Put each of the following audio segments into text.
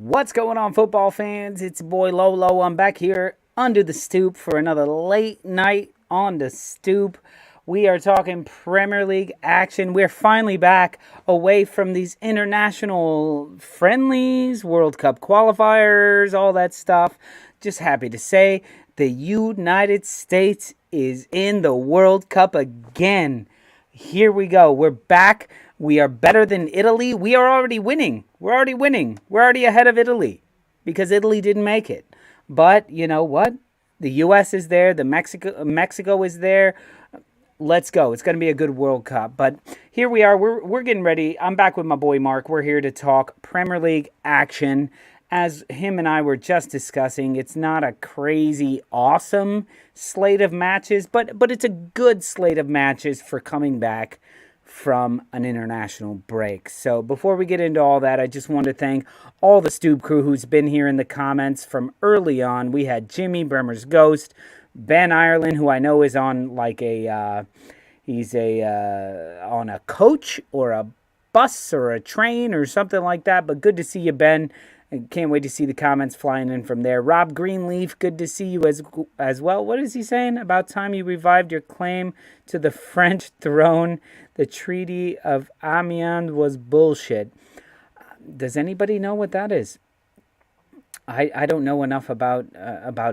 What's going on, football fans? It's your boy Lolo. I'm back here under the stoop for another late night on the stoop. We are talking Premier League action. We're finally back away from these international friendlies, World Cup qualifiers, all that stuff. Just happy to say the United States is in the World Cup again. Here we go. We're back. We are better than Italy. We are already winning. We're already winning. We're already ahead of Italy because Italy didn't make it. But you know what? The U.S. is there. Mexico is there. Let's go. It's going to be a good World Cup. But here we are. We're getting ready. I'm back with my boy Mark. We're here to talk Premier League action. As him and I were just discussing, it's not a crazy, awesome slate of matches, but it's a good slate of matches for coming back from an international break. So before we get into all that, I just want to thank all the Stoop crew who's been here in the comments from early on. We had Jimmy, Bremer's Ghost, Ben Ireland, who I know is on like on a coach or a bus or a train or something like that. But good to see you, Ben. I can't wait to see the comments flying in from there. Rob Greenleaf, good to see you as well. What is he saying? About time you revived your claim to the French throne. The Treaty of Amiens was bullshit. Does anybody know what that is? I don't know enough about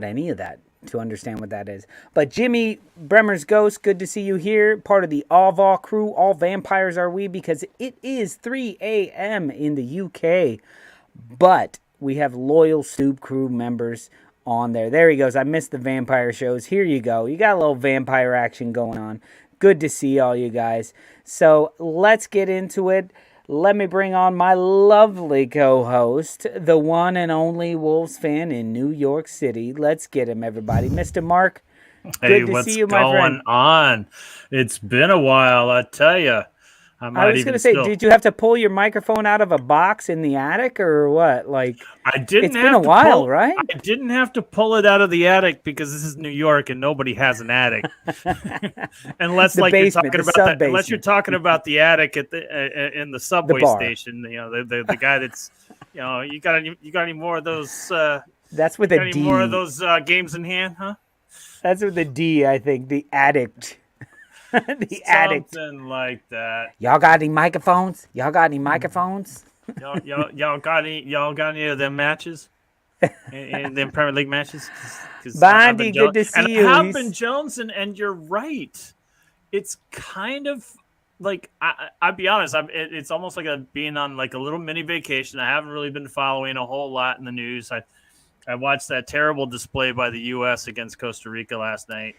any of that to understand what that is. But Jimmy, Bremer's Ghost, good to see you here. Part of the Avall crew. All vampires are we because it is 3 a.m. in the UK. But we have loyal Stoop crew members on there. There he goes. I missed the vampire shows. Here you go. You got a little vampire action going on. Good to see all you guys. So let's get into it. Let me bring on my lovely co-host, the one and only Wolves fan in New York City. Let's get him, everybody. Mr. Mark, good to see you, my friend. Hey, what's going on? It's been a while, I tell you. I was going to say, did you have to pull your microphone out of a box in the attic or what? Like, it's been a while, right? I didn't have to pull it out of the attic because this is New York and nobody has an attic. Unless unless you're talking about the attic at in the subway station, you know, the guy that's, you know, you got any more of those that's with a D. Any more of those games in hand, huh? That's with a D, I think, the addict. The addict. Something like that. Y'all got any microphones? Y'all got any? y'all got any of them matches? and them Premier League matches? Bondy, good to see you. And I've been Jones, and you're right. It's kind of like, I'll be honest, it's almost like being on like a little mini vacation. I haven't really been following a whole lot in the news. I watched that terrible display by the U.S. against Costa Rica last night.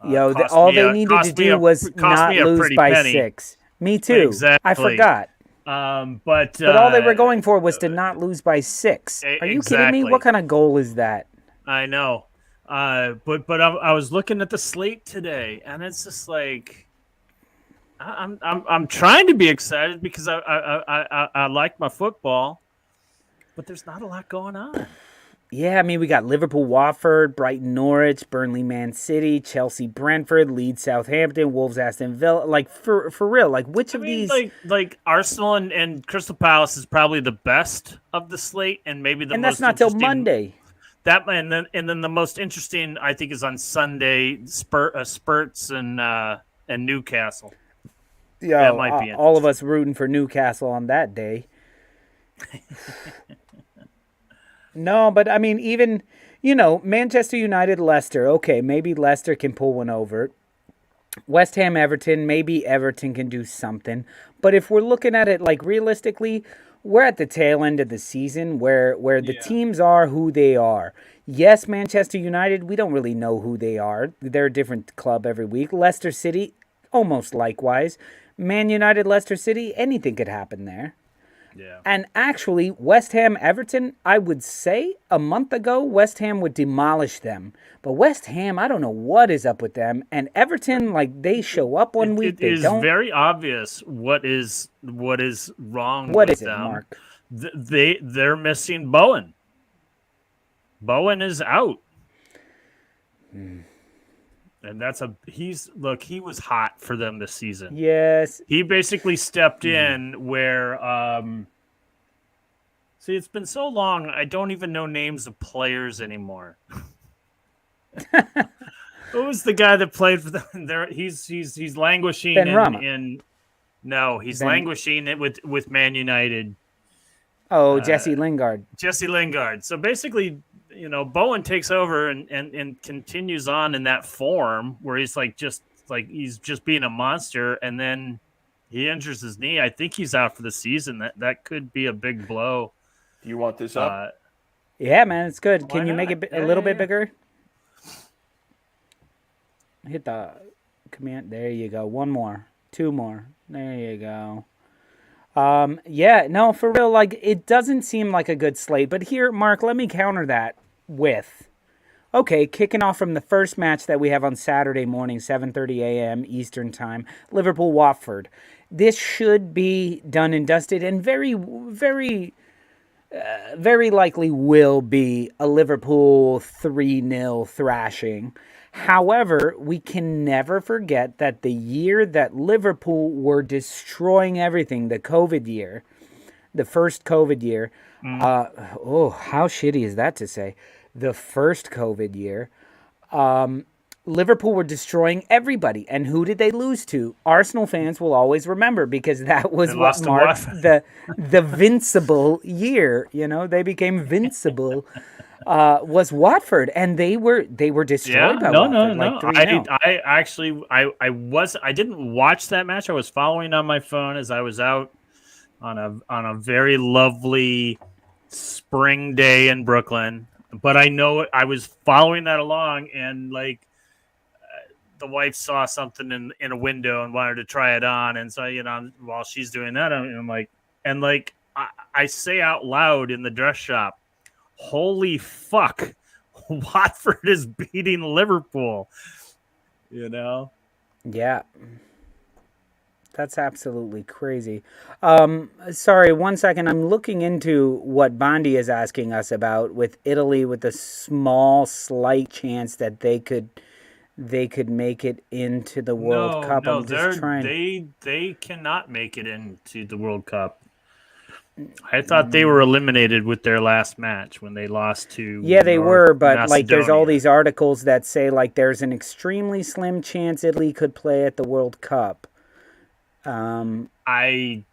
Yo, all they needed to do was not lose by 6. Me too. Exactly. I forgot. But all they were going for was to not lose by 6. Are you kidding me? What kind of goal is that? I know. But I was looking at the slate today, and it's just like I'm trying to be excited because I like my football, but there's not a lot going on. Yeah, I mean, we got Liverpool, Watford, Brighton, Norwich, Burnley, Man City, Chelsea, Brentford, Leeds, Southampton, Wolves, Aston Villa. Like, for real, like, which of these... Like Arsenal and Crystal Palace is probably the best of the slate, and maybe the most. And that's not till Monday. And then the most interesting, I think, is on Sunday, Spurs and Newcastle. Yeah, that might be all of us rooting for Newcastle on that day. No, but I mean, even, you know, Manchester United, Leicester. Okay, maybe Leicester can pull one over. West Ham, Everton, maybe Everton can do something. But if we're looking at it, like, realistically, we're at the tail end of the season where the teams are who they are. Yes, Manchester United, we don't really know who they are. They're a different club every week. Leicester City, almost likewise. Man United, Leicester City, anything could happen there. Yeah. And actually, West Ham, Everton, I would say a month ago, West Ham would demolish them. But West Ham, I don't know what is up with them. And Everton, like, they show up one week, they don't. It is very obvious what is wrong with them. Mark? They're missing Bowen. Bowen is out. And he was hot for them this season. Yes. He basically stepped in where See, it's been so long, I don't even know names of players anymore. Who was the guy that played for them? There, he's languishing in. No, he's languishing with Man United. Oh, Jesse Lingard. Jesse Lingard. So basically, Bowen takes over and continues on in that form where he's he's just being a monster, and then he injures his knee. I think he's out for the season. That could be a big blow. Do you want this up? Yeah, man, it's good. Can you make it a little bit bigger? Hit the command. There you go. One more. Two more. There you go. Yeah, no, for real, it doesn't seem like a good slate. But here, Mark, let me counter that with, okay, kicking off from the first match that we have on Saturday morning, 7:30 a.m. Eastern Time, Liverpool-Watford. This should be done and dusted, and very, very, very likely will be a Liverpool 3-0 thrashing. However, we can never forget that the year that Liverpool were destroying everything, the COVID year, the first COVID year, how shitty is that to say? The first COVID year, Liverpool were destroying everybody. And who did they lose to? Arsenal fans will always remember, because that was what marked the vincible year. They became vincible. Was Watford, and they were destroyed by Watford. No. I didn't watch that match. I was following on my phone as I was out on a very lovely spring day in Brooklyn. But I know I was following that along, and the wife saw something in a window and wanted to try it on, and so while she's doing that, I'm like, and I say out loud in the dress shop, holy fuck, Watford is beating Liverpool. Yeah. That's absolutely crazy. Sorry, 1 second. I'm looking into what Bondi is asking us about with Italy, with a slight chance that they could make it into the World Cup. I'm just trying. They cannot make it into the World Cup. I thought they were eliminated with their last match when they lost to. Yeah, they were, but there's all these articles that say there's an extremely slim chance Italy could play at the World Cup. I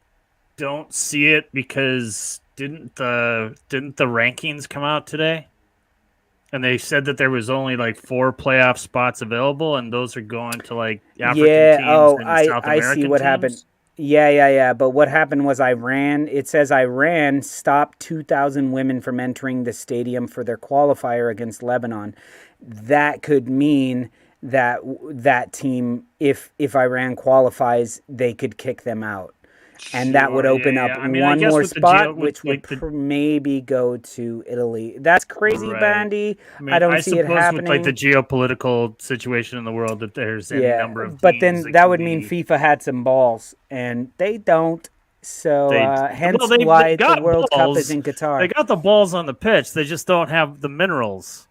don't see it, because didn't the rankings come out today? And they said that there was only 4 playoff spots available, and those are going to African teams and South American I see what teams. happened. Yeah. But what happened was it says Iran stopped 2,000 women from entering the stadium for their qualifier against Lebanon. That could mean that team, if Iran qualifies, they could kick them out. And that would open up one more spot, which would maybe go to Italy. That's crazy, Bandy. I don't see it happening. With the geopolitical situation in the world, that there's any number of teams. But then that would mean FIFA had some balls, and they don't. So hence why the World Cup is in Qatar. They got the balls on the pitch. They just don't have the minerals.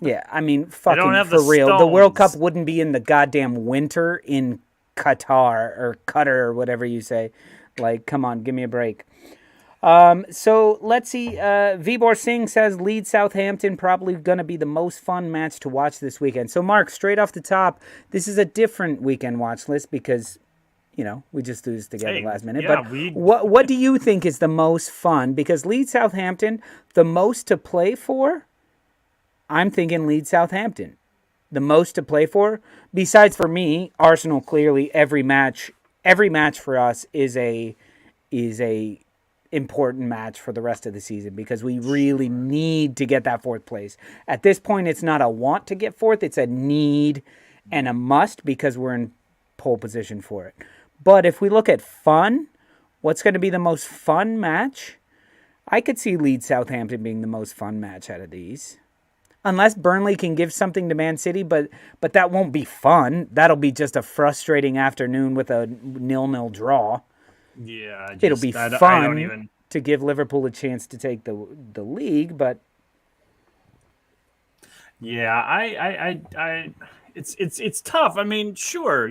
Yeah, fucking for real. The World Cup wouldn't be in the goddamn winter in Qatar or whatever you say. Come on, give me a break. So let's see. Vibor Singh says Leeds Southampton probably going to be the most fun match to watch this weekend. So Mark, straight off the top, this is a different weekend watch list because, we just threw this together last minute. Yeah, but what do you think is the most fun? Because Leeds Southampton, the most to play for, I'm thinking Leeds Southampton. The most to play for, besides for me, Arsenal. Clearly, every match for us is a important match for the rest of the season, because we really need to get that 4th place. At this point, it's not a want to get 4th, it's a need and a must, because we're in pole position for it. But if we look at fun, what's going to be the most fun match? I could see Leeds Southampton being the most fun match out of these. Unless Burnley can give something to Man City, but that won't be fun. That'll be just a frustrating afternoon with a 0-0 draw. Yeah, it'll be fun to give Liverpool a chance to take the league, but yeah, it's tough. Sure,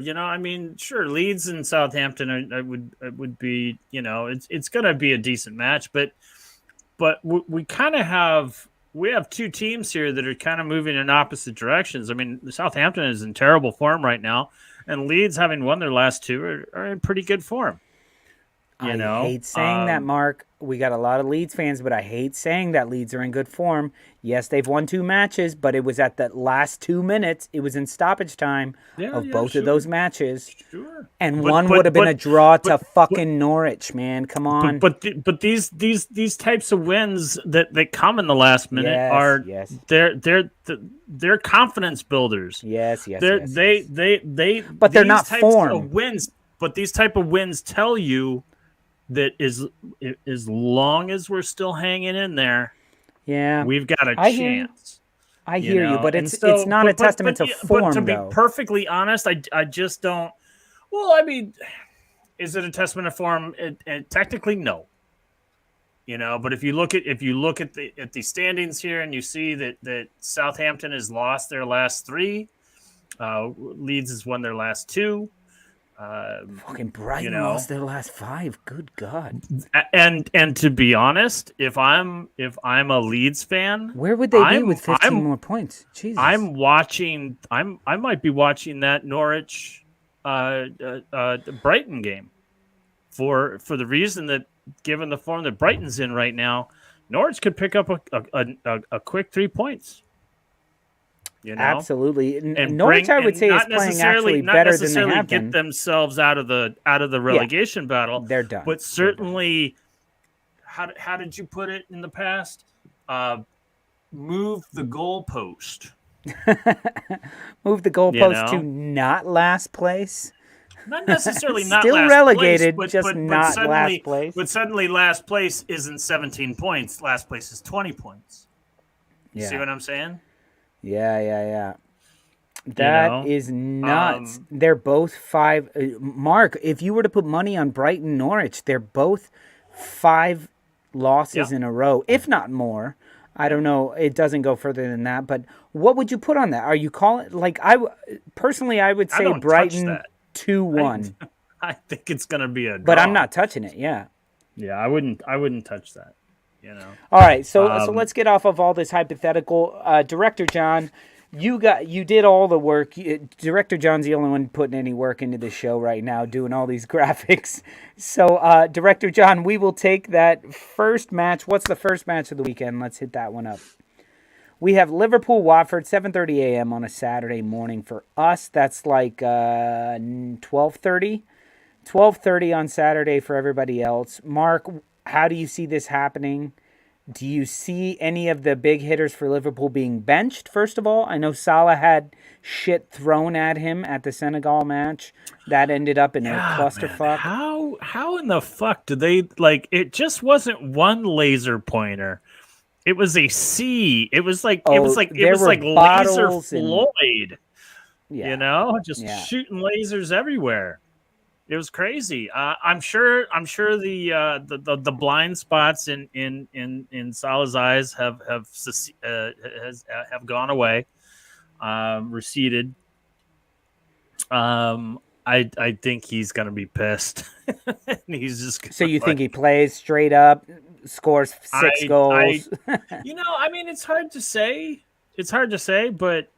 sure, Leeds and Southampton would be, it's going to be a decent match, but but we kind of have two teams here that are kind of moving in opposite directions. I mean, Southampton is in terrible form right now, and Leeds, having won their last two, are in pretty good form. I hate saying that, Mark. We got a lot of Leeds fans, but I hate saying that Leeds are in good form. Yes, they've won 2 matches, but it was at the last 2 minutes. It was in stoppage time of both of those matches. Sure. And one would have been a draw to fucking Norwich, man. Come on. But these types of wins that come in the last minute they're confidence builders. Yes. But they're not form. But these type of wins tell you that as long as we're still hanging in there, we've got a chance. I hear you, but it's not a testament to form. But to be perfectly honest, I just don't. Well, I mean, is it a testament to form? Technically, no. But if you look at the standings here, and you see that Southampton has lost their last 3, Leeds has won their last 2. Fucking Brighton lost their last 5. Good God! And to be honest, if I'm a Leeds fan, where would they be with 15 more points? Jesus, I might be watching that Norwich, Brighton game, for the reason that, given the form that Brighton's in right now, Norwich could pick up a quick 3 points. Absolutely, and Norwich, I would say, is playing actually better than they have been. Get themselves out of the relegation battle. They're done. But certainly, how did you put it in the past? Move the goalpost. Move the goalpost to not last place. Not necessarily not still last relegated, place, just not last place. But suddenly, last place isn't 17 points. Last place is 20 points. You see what I'm saying? Yeah. That is nuts. They're both 5. Mark, if you were to put money on Brighton Norwich, they're both 5 losses in a row, if not more. I don't know. It doesn't go further than that. But what would you put on that? Are you calling personally? I would say Brighton 2-1. I think it's going to be a draw. But I'm not touching it. Yeah, I wouldn't touch that. All right, so let's get off of all this hypothetical. Director John, you did all the work. Director John's the only one putting any work into the show right now, doing all these graphics. So, Director John, we will take that first match. What's the first match of the weekend? Let's hit that one up. We have Liverpool-Watford, 7:30 a.m. on a Saturday morning for us. That's like 12:30. 12:30 on Saturday for everybody else. Mark, how do you see this happening? Do you see any of the big hitters for Liverpool being benched, first of all? I know Salah had shit thrown at him at the Senegal match. That ended up in a clusterfuck. How in the fuck did they, it just wasn't one laser pointer. It was a C. It was like Laser Floyd. Just shooting lasers everywhere. It was crazy. I'm sure the blind spots in Salah's eyes have gone away, receded. I think he's gonna be pissed. He's just so you think he plays straight up, scores 6 goals? It's hard to say. It's hard to say, but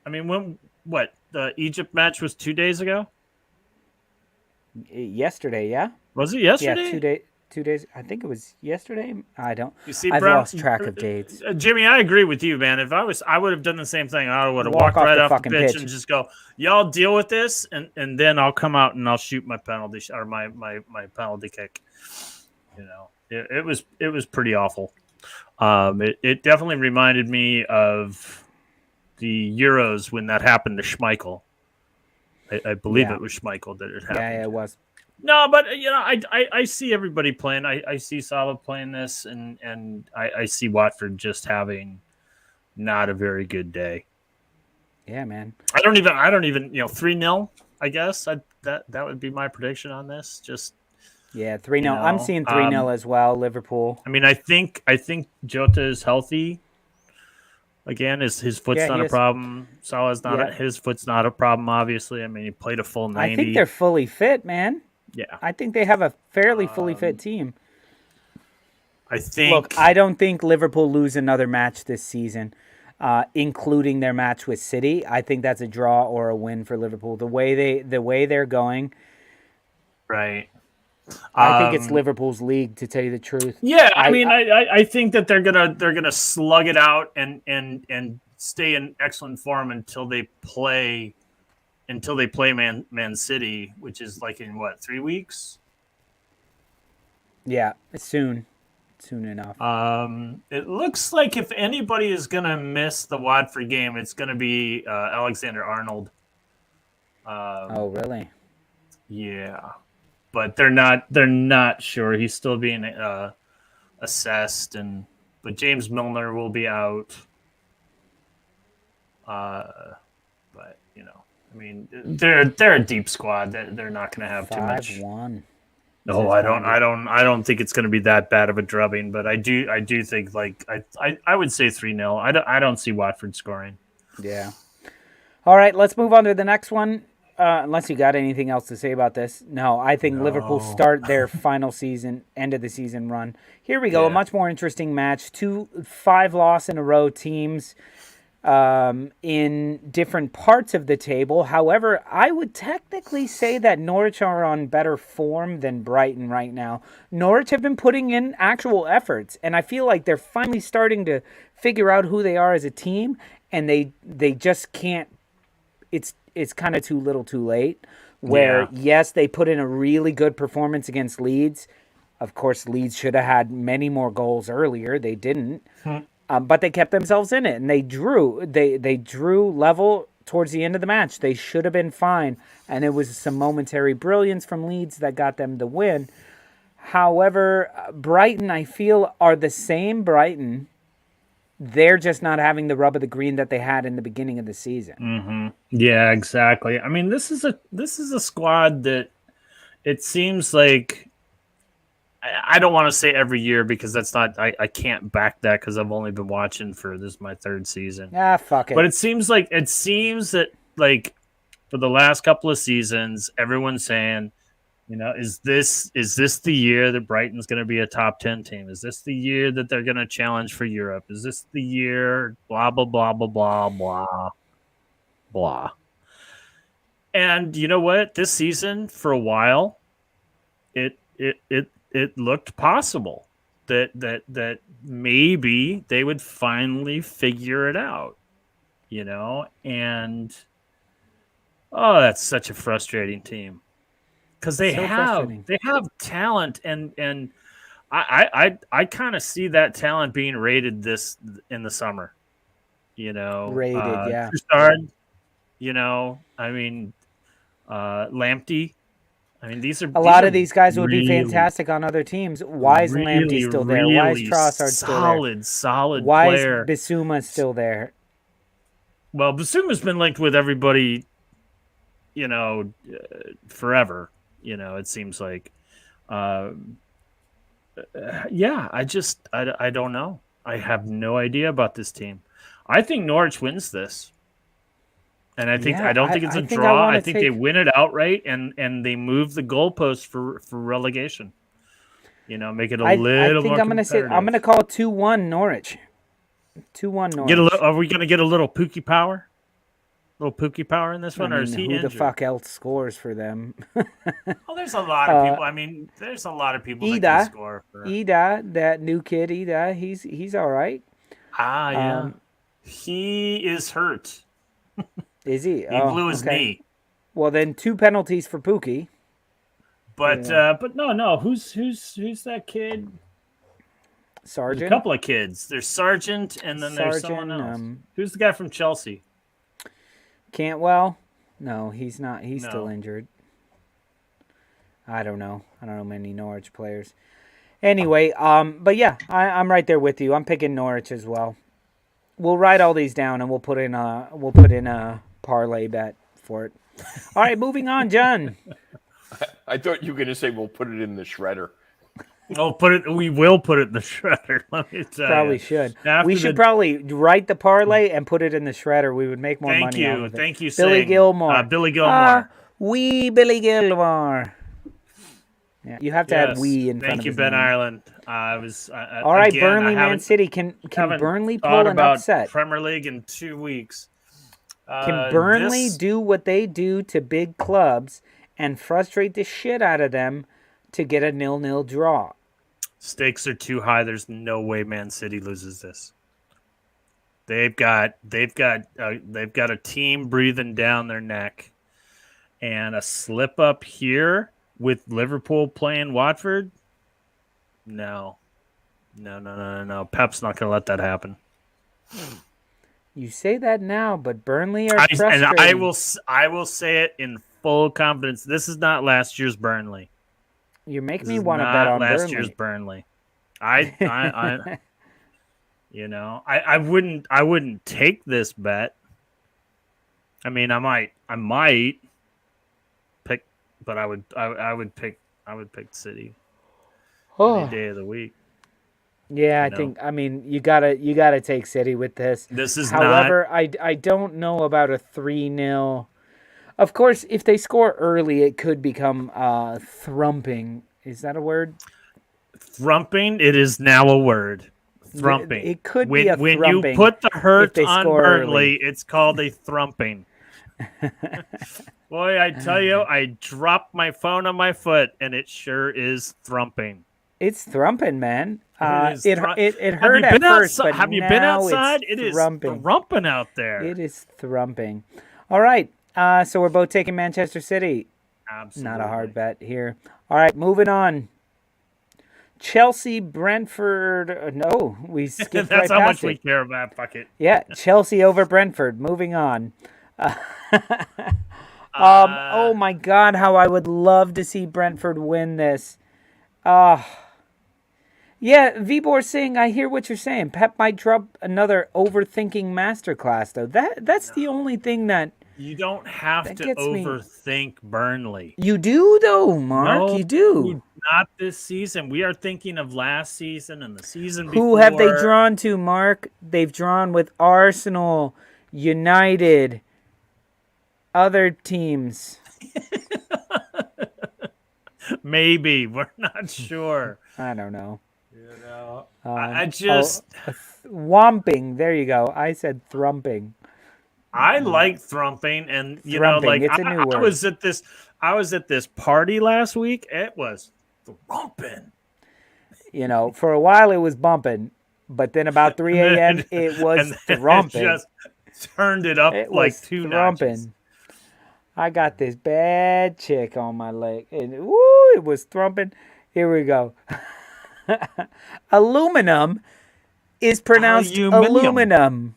I mean, the Egypt match was 2 days ago. Yesterday, yeah. Was it yesterday? Yeah, 2 days. I think it was yesterday. I don't. You see, I've lost track of dates. Jimmy, I agree with you, man. If I would have done the same thing. I would have walked right off the pitch and just go, "Y'all deal with this," and then I'll come out and I'll shoot my penalty or my penalty kick. It was pretty awful. It definitely reminded me of the Euros when that happened to Schmeichel. I believe it was Schmeichel that it happened. Yeah, it was. No, but I see everybody playing. I see Salah playing this, and I see Watford just having not a very good day. Yeah, man. I don't even 3-0. I guess that would be my prediction on this. Just 3-0. I'm seeing 3-0 as well. Liverpool. I mean, I think Jota is healthy. Again, his foot's not a problem. Salah's not his foot's not a problem. Obviously, I mean, he played a full 90. I think they're fully fit, man. Yeah, I think they have a fairly fully fit team. I think. Look, I don't think Liverpool lose another match this season, including their match with City. I think that's a draw or a win for Liverpool. The way they're going, right. I think it's Liverpool's league, to tell you the truth. Yeah, I think that they're gonna slug it out and stay in excellent form until they play Man City, which is like in 3 weeks. Yeah, soon enough. It looks like if anybody is gonna miss the Watford game, it's gonna be Alexander-Arnold. Oh, really? Yeah, but they're not sure. He's still being assessed, but James Milner will be out. But they're a deep squad. They're not going to have too much. 5-1. No, I don't think it's going to be that bad of a drubbing. But I do think I would say 3-0. I don't see Watford scoring. Yeah. All right, let's move on to the next one. Unless you got anything else to say about this. No, I think Liverpool start their final end of the season run. Here we go, Yeah. A much more interesting match. 5 loss in a row teams in different parts of the table. However, I would technically say that Norwich are on better form than Brighton right now. Norwich have been putting in actual efforts, and I feel like they're finally starting to figure out who they are as a team, and they just can't. It's kind of too little too late, where, yes, they put in a really good performance against Leeds. Of course, Leeds should have had many more goals earlier. They didn't. But they kept themselves in it, and they drew level towards the end of the match. They should have been fine, and it was some momentary brilliance from Leeds that got them the win. However, Brighton, I feel, are the same Brighton. They're just not having the rub of the green that they had in the beginning of the season. Mm-hmm. Yeah, exactly. I mean, this is a squad that it seems like, I don't want to say every year because that's not, I can't back that because I've only been watching this is my 3rd season. Fuck it. But it seems that for the last couple of seasons, everyone's saying, is this the year that Brighton's going to be a top 10 team? Is this the year that they're going to challenge for Europe? Is this the year? Blah, blah, blah, blah, blah, blah, blah. And you know what? This season, for a while, it looked possible that maybe they would finally figure it out, and that's such a frustrating team. Because they have talent, and I kind of see that talent being rated in the summer. Rated, yeah. Trossard, Lamptey. I mean, these lot of these guys would be fantastic on other teams. Why is Lamptey still there? Why is Trossard still there? Solid Why player. is Bissouma still there? Well, Bissouma's been linked with everybody, forever. It seems like. I don't know. I have no idea about this team. I think Norwich wins this. And I don't think it's a draw. I think they win it outright, and they move the goalpost for relegation. Make it a little more competitive. I'm going to call 2-1 Norwich. 2-1 Norwich. Are we going to get a little Pookie power? A little Pookie power in this one, or is he injured? Who the fuck else scores for them? There's a lot of people. There's a lot of people that can score. Ida, that new kid, Ida, he's all right. Yeah. He is hurt. Is he? He blew his knee. Well, then 2 penalties for Pookie. But no. Who's that kid? Sargent. There's a couple of kids. There's Sargent, and then there's someone else. Who's the guy from Chelsea? Cantwell? No, he's not. He's still injured. I don't know many Norwich players. Anyway, but yeah, I'm right there with you. I'm picking Norwich as well. We'll write all these down and we'll put in a parlay bet for it. All right, moving on, John. I thought you were going to say we'll put it in the shredder. We will put it in the shredder. Let me tell probably you. Should. We should probably write the parlay and put it in the shredder. We would make more money out of it. Thank you, Billy Gilmore. Billy Gilmore. Billy Gilmore. Yeah, you have to add "we" in front of Thank you, his Ben name. Ireland. All right, Burnley, Man City. Can Burnley pull an upset? Premier League in 2 weeks. Can Burnley do what they do to big clubs and frustrate the shit out of them to get a 0-0 draw? Stakes are too high. There's no way Man City loses this. They've got a team breathing down their neck, and a slip up here with Liverpool playing Watford. No. Pep's not going to let that happen. You say that now, but Burnley are frustrating. And I will say it in full confidence. This is not last year's Burnley. You make me want to bet on last Burnley. Year's Burnley. I wouldn't take this bet. I mean, I might pick, but I would pick City any day of the week. Yeah, I mean, you gotta take City with this. However, I don't know about a 3-0. Of course, if they score early, it could become thrumping. Is that a word? Thrumping. It is now a word. Thrumping. It could be a thrumping. When you put the hurt on Burnley, it's called a thrumping. Boy, I tell you, I dropped my phone on my foot, and it sure is thrumping. It's thrumping, man. It hurt at first, but have you been outside? It is thrumping out there. It is thrumping. All right, so we're both taking Manchester City. Absolutely. Not a hard bet here. All right, moving on. Chelsea, Brentford. No, we skipped That's right how past much we care about. Fuck it. Yeah, Chelsea over Brentford. Moving on. Oh my God, how I would love to see Brentford win this. Yeah, Vibor Singh, I hear what you're saying. Pep might drop another overthinking masterclass, though. That's the only thing that you don't have to overthink Burnley. You do, though, Mark. No, you do. Not this season. We are thinking of last season and the season before. Who have they drawn to, Mark? They've drawn with Arsenal, United, other teams. Maybe. We're not sure. I don't know. I just... Whomping. There you go. I said thrumping. I like thrumping, and it's a new word. I was at this party last week. It was thrumping. For a while it was bumping, but then about 3 a.m. it was thrumping. It just turned it up like 2 notches. I got this bad chick on my leg, and it was thrumping. Here we go. Aluminum is pronounced aluminum.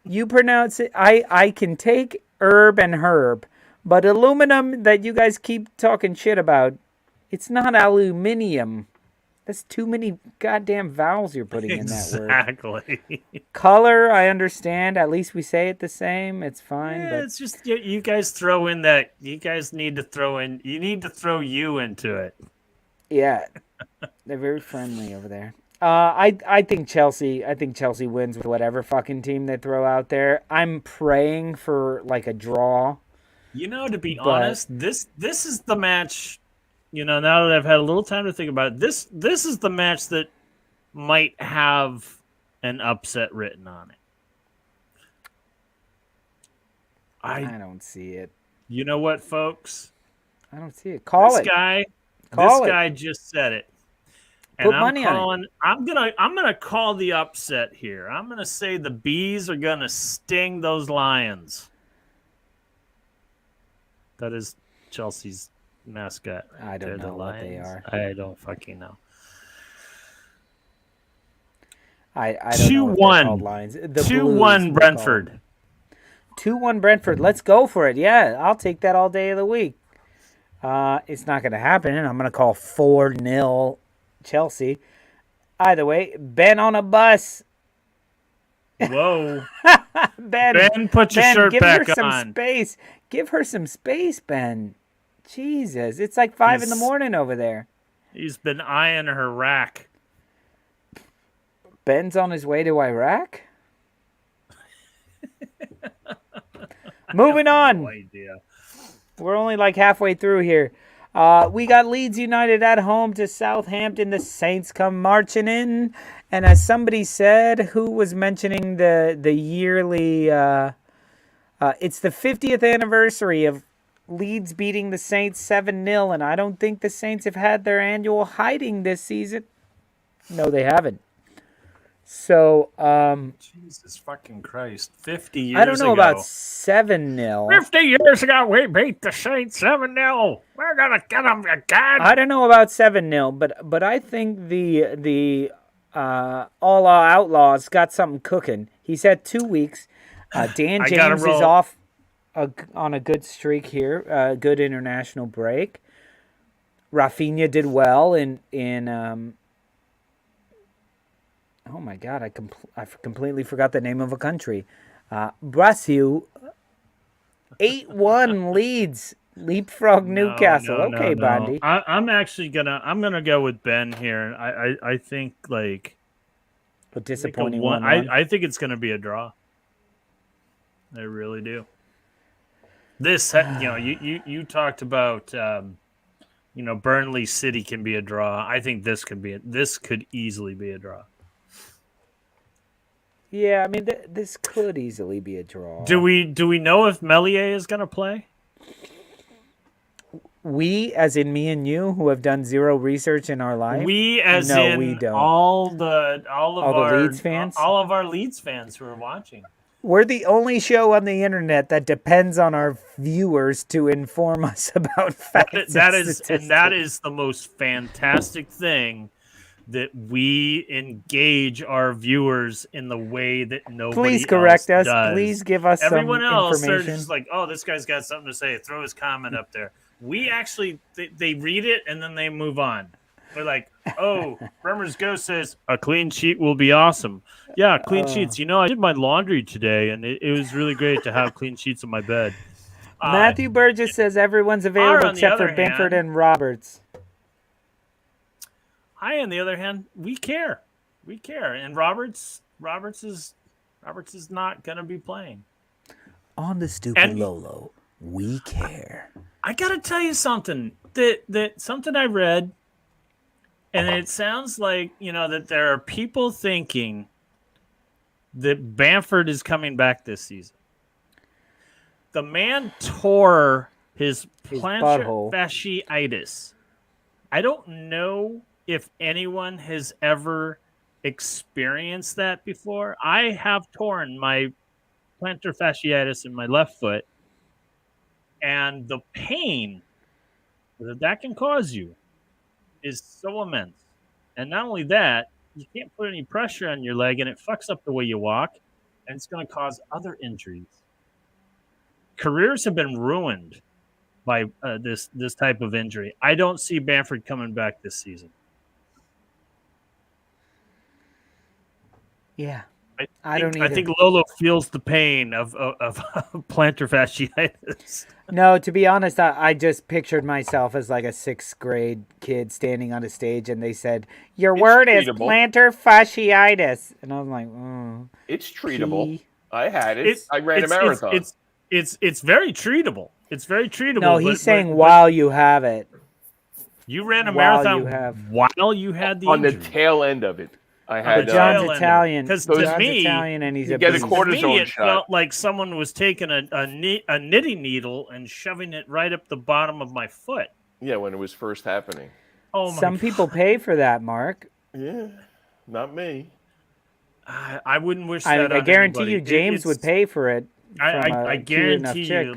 You pronounce it. I can take herb and herb, but aluminum that you guys keep talking shit about, it's not aluminium. That's too many goddamn vowels you're putting in that word. Exactly. Color, I understand. At least we say it the same. It's fine. Yeah, but it's just you guys throw in that. You guys need to throw in. You need to throw you into it. Yeah, they're very friendly over there. I think Chelsea wins with whatever fucking team they throw out there. I'm praying for like a draw. To be honest, this is the match. Now that I've had a little time to think about it, this is the match that might have an upset written on it. I don't see it. You know what, folks? I don't see it. This guy just said it. Put money on it. I'm gonna call the upset here. I'm gonna say the bees are gonna sting those lions. That is Chelsea's mascot. I don't know what they are. I don't fucking know. I don't know what they're called lions. 2-1 Brentford. 2-1 Brentford. Let's go for it. Yeah, I'll take that all day of the week. It's not going to happen. I'm going to call 4-0 Chelsea. Either way, Ben on a bus. Whoa. Ben, put your shirt back on. Give her some space. Give her some space, Ben. Jesus, it's like 5 in the morning over there. He's been eyeing her rack. Ben's on his way to Iraq? Moving on. No idea. We're only like halfway through here. We got Leeds United at home to Southampton. The Saints come marching in. And as somebody said, who was mentioning the yearly... it's the 50th anniversary of Leeds beating the Saints 7-0, and I don't think the Saints have had their annual hiding this season. No, they haven't. So, Jesus fucking Christ. 50 years ago. I don't know about 7-0. 50 years ago, we beat the Saints 7-0. We're going to get them again. I don't know about 7-0, but I think the All Outlaws got something cooking. He's had 2 weeks. Dan James is off on a good streak here, good international break. Rafinha did well in oh my God, I completely forgot the name of a country. Brazil 8-1 leads, leapfrog Newcastle. No, Bandy. I'm gonna go with Ben here. I think like a disappointing one. I think it's gonna be a draw. I really do. This, you talked about, Burnley City can be a draw. I think this could easily be a draw. Yeah, I mean, this could easily be a draw. Do we know if Meslier is going to play? We, as in me and you, who have done zero research in our life. We, as in we don't. All the Leeds fans, all of our Leeds fans who are watching. We're the only show on the internet that depends on our viewers to inform us about facts. That is the most fantastic thing, that we engage our viewers in the way that nobody Please correct else us. Does. Please give us Everyone some else, information. They're just like, oh, this guy's got something to say. Throw his comment up there. We actually, they read it and then they move on. They're like, oh, Bremer's Ghost says a clean sheet will be awesome. Yeah, clean sheets. I did my laundry today, and it was really great to have clean sheets on my bed. Matthew Burgess says everyone's available except for Bamford and Roberts. On the other hand, we care. We care. And Roberts is not going to be playing. On the stupid Lolo, we care. I got to tell you something. That something I read, and it sounds like, that there are people thinking that Bamford is coming back this season. The man tore his plantar fasciitis. I don't know if anyone has ever experienced that before. I have torn my plantar fasciitis in my left foot, and the pain that can cause you is so immense. And not only that, you can't put any pressure on your leg, and it fucks up the way you walk, and it's going to cause other injuries. Careers have been ruined by this type of injury. I don't see Bamford coming back this season. Yeah, I think Lolo feels the pain of plantar fasciitis. No, to be honest, I just pictured myself as like a 6th grade kid standing on a stage, and they said, "Your word is plantar fasciitis," and I was like, "Oh, it's treatable." I had it. I ran a marathon. It's very treatable. It's very treatable. No, he's saying while you have it. You ran a marathon while you had the injury. On the tail end of it. I had John's Italian. Because to me, Italian and he's a cortisone it felt like someone was taking a knitting needle and shoving it right up the bottom of my foot. Yeah, when it was first happening. Oh my! Some people pay for that, Mark. Yeah, not me. I wouldn't wish that. I guarantee you, James would pay for it. I guarantee you,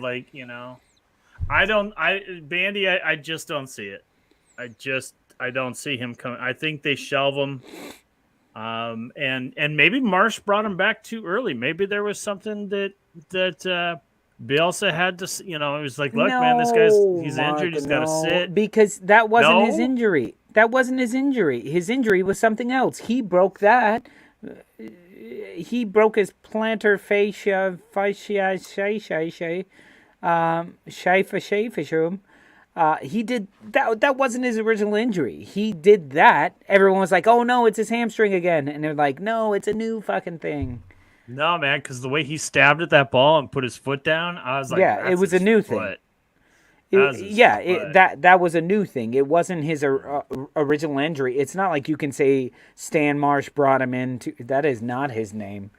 Bandy, I just don't see it. I don't see him coming. I think they shelve him. And maybe Marsh brought him back too early. Maybe there was something that Bielsa had to, it was like, look, man, this he's injured. He's got to sit. Because that wasn't his injury. That wasn't his injury. His injury was something else. He broke that. He broke his plantar fascia, he did that. That wasn't his original injury. He did that. Everyone was like, "Oh no, it's his hamstring again," and they're like, "No, it's a new fucking thing." No, man, because the way he stabbed at that ball and put his foot down, I was like, "Yeah, it was a new thing." That was a new thing. It wasn't his original injury. It's not like you can say Stan Marsh brought him in. That is not his name.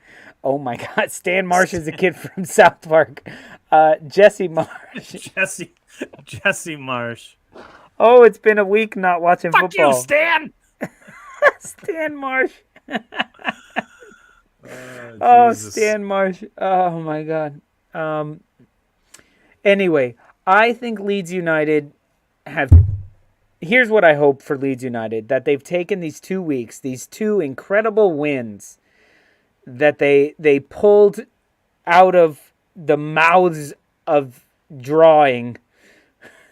Oh my God, Stan Marsh is a kid from South Park. Jesse Marsh. Jesse Marsh. Oh, it's been a week not watching football. Fuck you, Stan. Stan Marsh. Oh, Stan Marsh. Oh my God. Anyway, I think Leeds United here's what I hope for Leeds United, that they've taken these 2 weeks, these 2 incredible wins that they pulled out of the mouths of drawing,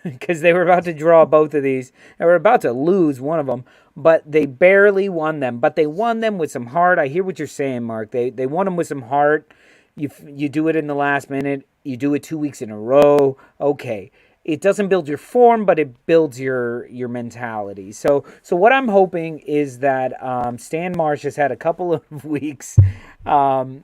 because they were about to draw both of these. They were about to lose one of them, but they barely won them. But they won them with some heart. I hear what you're saying, Mark. They won them with some heart. You do it in the last minute. You do it 2 weeks in a row. Okay. It doesn't build your form, but it builds your mentality. So what I'm hoping is that Stan Marsh has had a couple of weeks to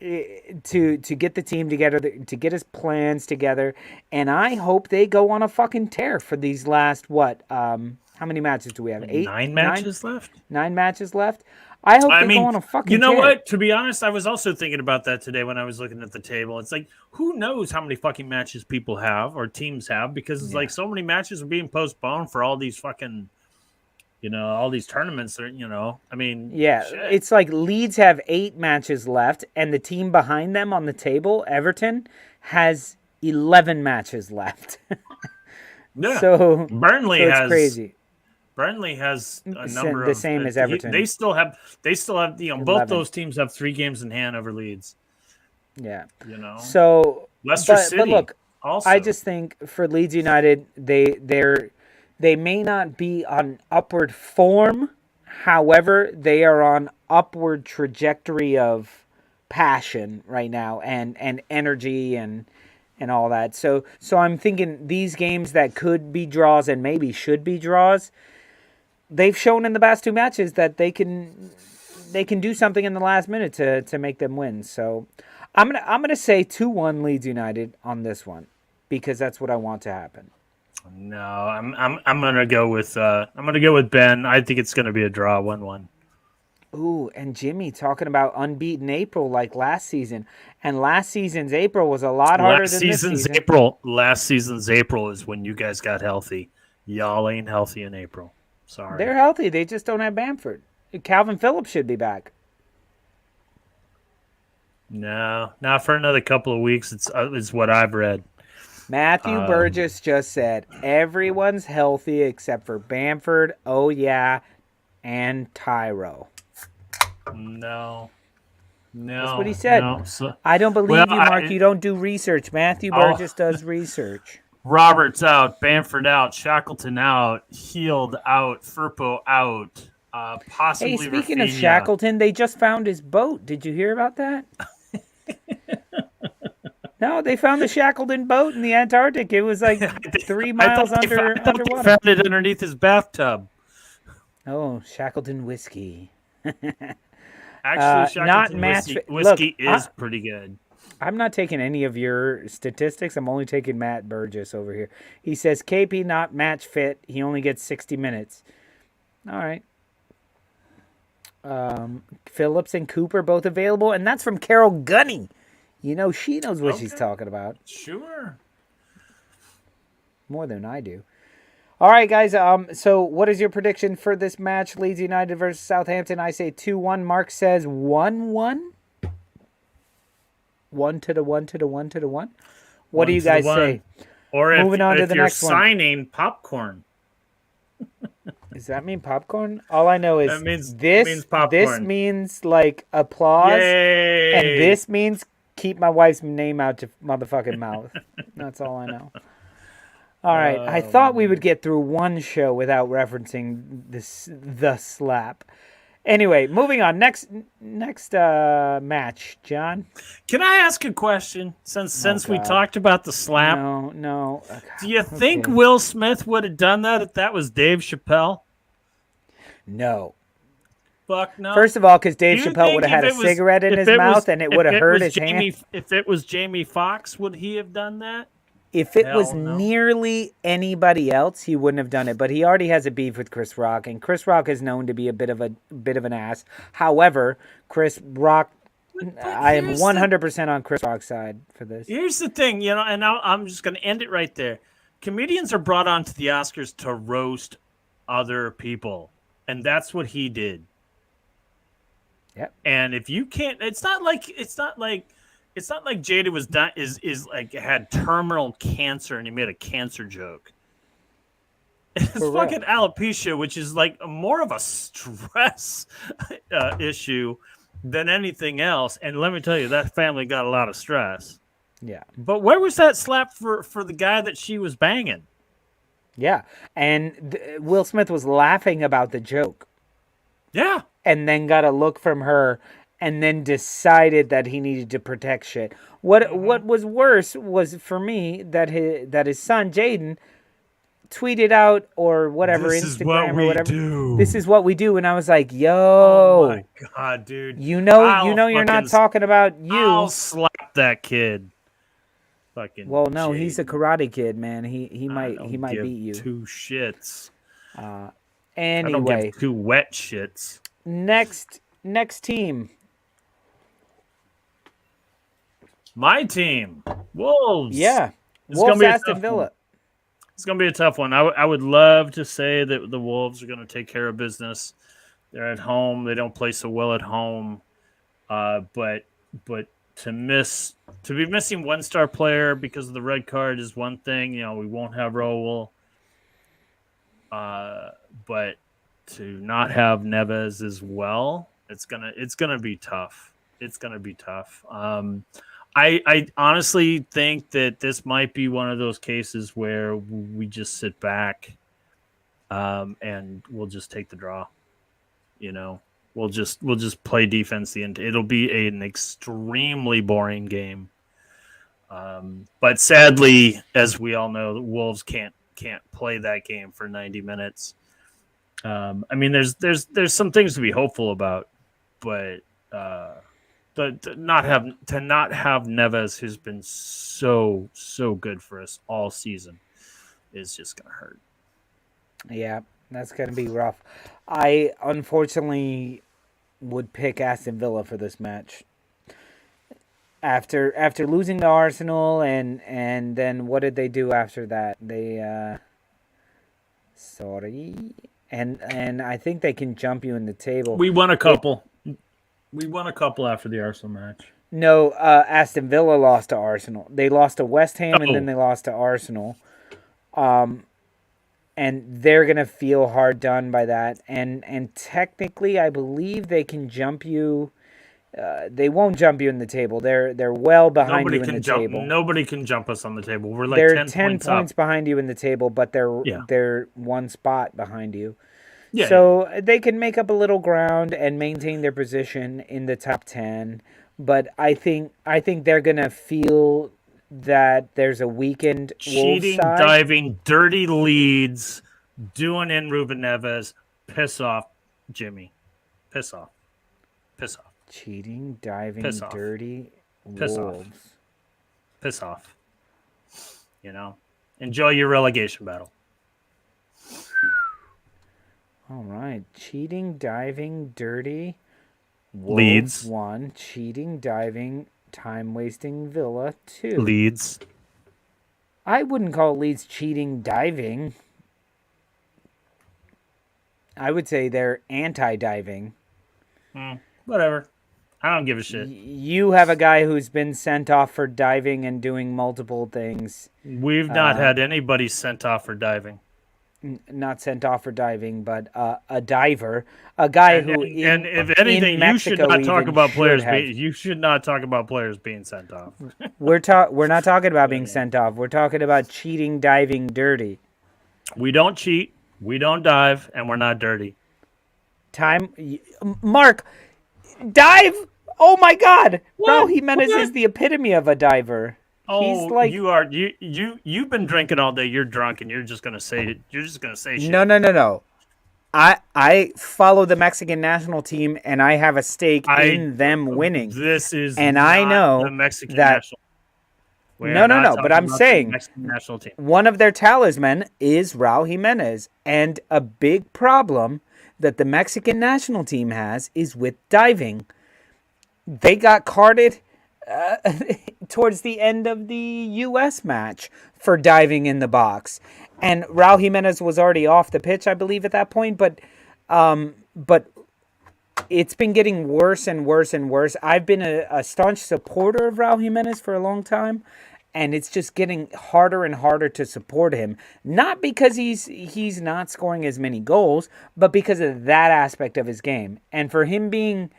get the team together, to get his plans together, and I hope they go on a fucking tear for these last how many matches do we have? 8? 9 matches left? 9 matches left. I hope they go on a fucking tear. You know what? To be honest, I was also thinking about that today when I was looking at the table. It's like, who knows how many fucking matches people have or teams have, because it's like so many matches are being postponed for all these fucking, all these tournaments. Shit. It's like Leeds have 8 matches left, and the team behind them on the table, Everton, has 11 matches left. Yeah. So Burnley has crazy. Burnley has a number the same as Everton. They still have both those teams have 3 games in hand over Leeds. Yeah. So Leicester City. But look, also. I just think for Leeds United, they may not be on upward form. However, they are on upward trajectory of passion right now and energy and all that. So I'm thinking these games that could be draws and maybe should be draws, they've shown in the past 2 matches that they can do something in the last minute to make them win. So I'm gonna say 2-1 Leeds United on this one, because that's what I want to happen. No, I'm gonna go with Ben. I think it's gonna be a draw, 1-1. Ooh, and Jimmy talking about unbeaten April like last season, and last season's April was a lot harder than this season. Last season's April is when you guys got healthy. Y'all ain't healthy in April. Sorry. They're healthy. They just don't have Bamford. Calvin Phillips should be back. No, not for another couple of weeks. It's what I've read. Matthew Burgess just said everyone's healthy except for Bamford, and Tyro. No. That's what he said. No. I don't believe you, Mark. You don't do research. Matthew Burgess does research. Roberts out, Bamford out, Shackleton out, Healed out, Firpo out, possibly. Hey, speaking Rafinha. of Shackleton, they just found his boat. Did you hear about that? No, they found the Shackleton boat in the Antarctic. It was like 3 miles underwater. They found it underneath his bathtub. Oh, Shackleton whiskey. Actually, Shackleton whiskey is pretty good. I'm not taking any of your statistics. I'm only taking Matt Burgess over here. He says KP not match fit. He only gets 60 minutes. All right. Phillips and Cooper both available, and that's from Carol Gunny. She knows what she's talking about. Sure. More than I do. All right, guys. So what is your prediction for this match, Leeds United versus Southampton? I say 2-1. Mark says 1-1. 1-1. What do you guys say? Or moving on to the next one. Signing popcorn. Does that mean popcorn? All I know is that means popcorn. This means like applause. Yay! And this means keep my wife's name out your motherfucking mouth. That's all I know. All right. I thought we would get through one show without referencing the slap. Anyway, moving on. Next match, John. Can I ask a question? Since we talked about the slap. No. Do you think Will Smith would have done that if that was Dave Chappelle? No. Fuck no. First of all, because Dave Chappelle would have had a cigarette in his mouth and it would have hurt his hand. If it was Jamie Foxx, would he have done that? If it was nearly anybody else, he wouldn't have done it. But he already has a beef with Chris Rock, and Chris Rock is known to be a bit of an ass. However, Chris Rock, I am 100% on Chris Rock's side for this. Here's the thing, and now I'm just going to end it right there. Comedians are brought on to the Oscars to roast other people, and that's what he did. Yep. And if you can't, it's not like Jada was done is like had terminal cancer and he made a cancer joke. It's fucking alopecia, which is like more of a stress issue than anything else. And let me tell you, that family got a lot of stress. Yeah. But where was that slap for the guy that she was banging? Yeah. And Will Smith was laughing about the joke. Yeah. And then got a look from her and then decided that he needed to protect shit. What was worse was for me that his son Jaden tweeted out or whatever, Instagram or whatever. This is what we do. And I was like, yo. Oh my God, dude. You know you're not talking about you. I'll slap that kid. Fucking well, no, Jaden. He's a karate kid, man. He might beat you. Two shits. Anyway. I don't give two wet shits. Next team. My team. Wolves. Yeah. Wolves, Aston Villa. It's going to be a tough one. I would love to say that the Wolves are going to take care of business. They're at home. They don't play so well at home. But to be missing one star player because of the red card is one thing. We won't have Raul. But to not have Neves as well, it's gonna be tough. It's gonna be tough. I honestly think that this might be one of those cases where we just sit back, and we'll just take the draw. We'll just play defense the end. It'll be an extremely boring game. But sadly, as we all know, the Wolves can't play that game for 90 minutes. There's some things to be hopeful about, but to not have Neves, who's been so good for us all season, is just gonna hurt. Yeah, that's gonna be rough. I unfortunately would pick Aston Villa for this match. After losing to Arsenal and then what did they do after that? They and I think they can jump you in the table. We won a couple. We won a couple after the Arsenal match. No, Aston Villa lost to Arsenal. They lost to West Ham and then they lost to Arsenal. And they're going to feel hard done by that. And technically, I believe they can jump you. They won't jump you in the table. They're well behind you in the table. Nobody can jump us on the table. We're like they're 10 points behind you in the table, but they're one spot behind you. Yeah, so they can make up a little ground and maintain their position in the top 10. But I think they're going to feel that there's a weakened cheating, diving, dirty Leeds, doing in Ruben Neves. Piss off, Jimmy. Piss off. Piss off. Cheating, diving, dirty Piss Wolves. Off. Piss off. Enjoy your relegation battle. All right. Cheating, diving, dirty Wolves Leeds 1. Cheating, diving, time-wasting Villa 2. Leeds. I wouldn't call Leeds cheating, diving. I would say they're anti-diving. Whatever. I don't give a shit. You have a guy who's been sent off for diving and doing multiple things. We've not had anybody sent off for diving. Not sent off for diving, but a diver, a guy who. And if anything, you should not talk about players. You should not talk about players being sent off. We're not talking about being sent off. We're talking about cheating, diving, dirty. We don't cheat. We don't dive, and we're not dirty. Mark, dive. Oh my God, Raul Jimenez is the epitome of a diver. Oh, like, you've been drinking all day. You're drunk, and you're just gonna say shit. No. I follow the Mexican national team, and I have a stake in them winning. This is and I know the Mexican that national. No. But I'm saying national team. One of their talisman is Raul Jimenez, and a big problem that the Mexican national team has is with diving. They got carded towards the end of the U.S. match for diving in the box, and Raul Jimenez was already off the pitch, I believe, at that point. But it's been getting worse and worse and worse. I've been a staunch supporter of Raul Jimenez for a long time, and it's just getting harder and harder to support him. Not because he's not scoring as many goals, but because of that aspect of his game. And for him being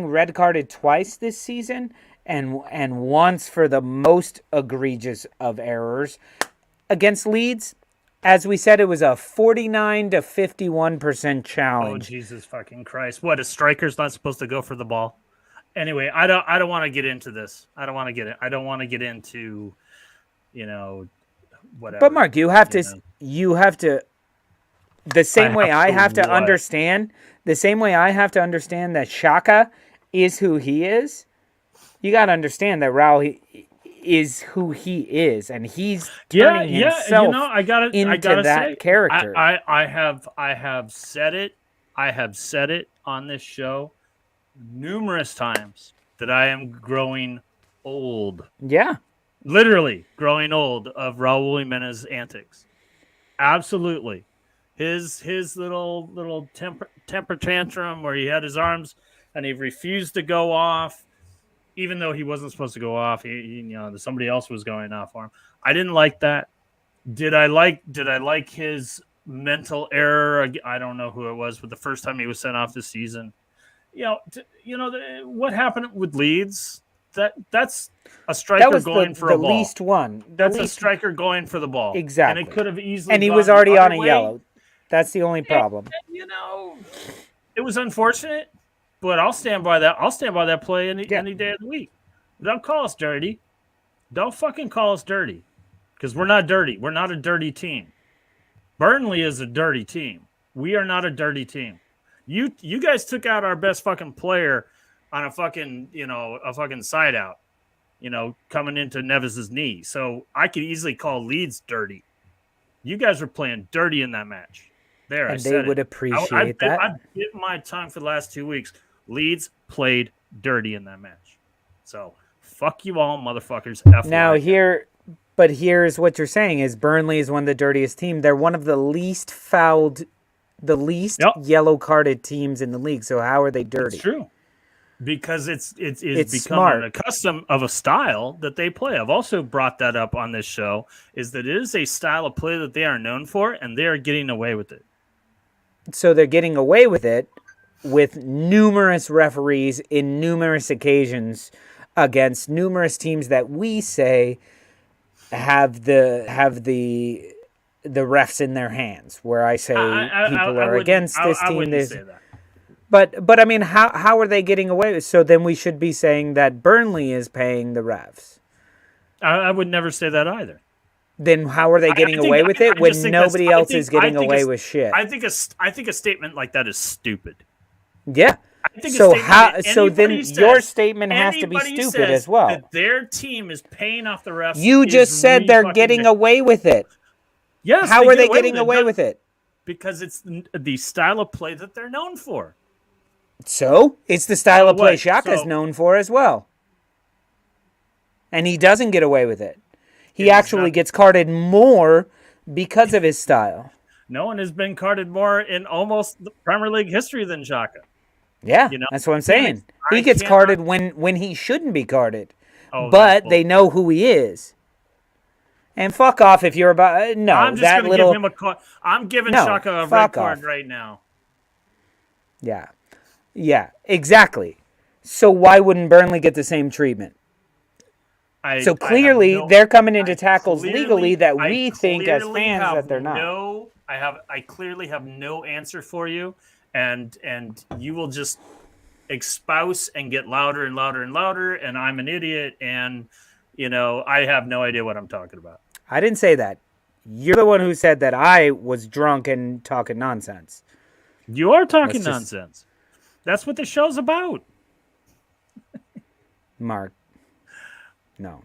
red carded twice this season, and once for the most egregious of errors against Leeds. As we said, it was a 49 to 51% challenge. Oh, Jesus fucking Christ. What, a striker's not supposed to go for the ball? Anyway, I don't want to get into this. I don't want to get into, whatever. But Mark, you have to the same way I have to understand that Xhaka is who he is. You got to understand that Raul is who he is, and he's turning himself into that character. I have said it. I have said it on this show numerous times that I am growing old. Yeah, literally growing old of Raul Jimenez antics. Absolutely, his little temper tantrum where he had his arms and he refused to go off. Even though he wasn't supposed to go off, somebody else was going off for him. I didn't like that. Did I like his mental error? I don't know who it was, but the first time he was sent off this season, what happened with Leeds? That's a striker going for a ball. Least one. That's a striker going for the ball. Exactly. And it could have easily. And he was already on a yellow. That's the only problem. It was unfortunate. But I'll stand by that. I'll stand by that play any day of the week. Don't call us dirty. Don't fucking call us dirty. Because we're not dirty. We're not a dirty team. Burnley is a dirty team. We are not a dirty team. You guys took out our best fucking player on a fucking side out, coming into Neves' knee. So I could easily call Leeds dirty. You guys were playing dirty in that match. There, and they would appreciate that. I've bit my tongue for the last 2 weeks. Leeds played dirty in that match. So, fuck you all, motherfuckers. Here's what you're saying is Burnley is one of the dirtiest teams. They're one of the least fouled, yellow-carded teams in the league. So how are they dirty? It's true. Because it's become smart. a custom of a style that they play. I've also brought that up on this show, is that it is a style of play that they are known for, and they are getting away with it. So they're getting away with it with numerous referees in numerous occasions against numerous teams that we say have the refs in their hands. Where I say people are against this team. I wouldn't say that. But I mean, how are they getting away with it? So then we should be saying that Burnley is paying the refs. I would never say that either. Then how are they getting away with it when nobody else is getting away with shit? I think a statement like that is stupid. Yeah. So then your statement has to be stupid as well. That their team is paying off the refs. You just said they're getting away with it. Yes. How are they getting away with it? Because it's the style of play that they're known for. So it's the style of play Xhaka's known for as well. And he doesn't get away with it. He actually gets carded more because of his style. No one has been carded more in almost the Premier League history than Xhaka. Yeah, that's what I'm saying. He gets carded when he shouldn't be carded. But they know who he is. And fuck off if you're about... No, I'm just going to give him a card. I'm giving Xhaka a red card right now. Yeah, exactly. So why wouldn't Burnley get the same treatment? So clearly, they're coming into tackles legally that we think as fans that they're not. I clearly have no answer for you, and you will just espouse and get louder and louder and louder, and I'm an idiot, and I have no idea what I'm talking about. I didn't say that. You're the one who said that I was drunk and talking nonsense. You are talking nonsense. That's what the show's about. Mark. No.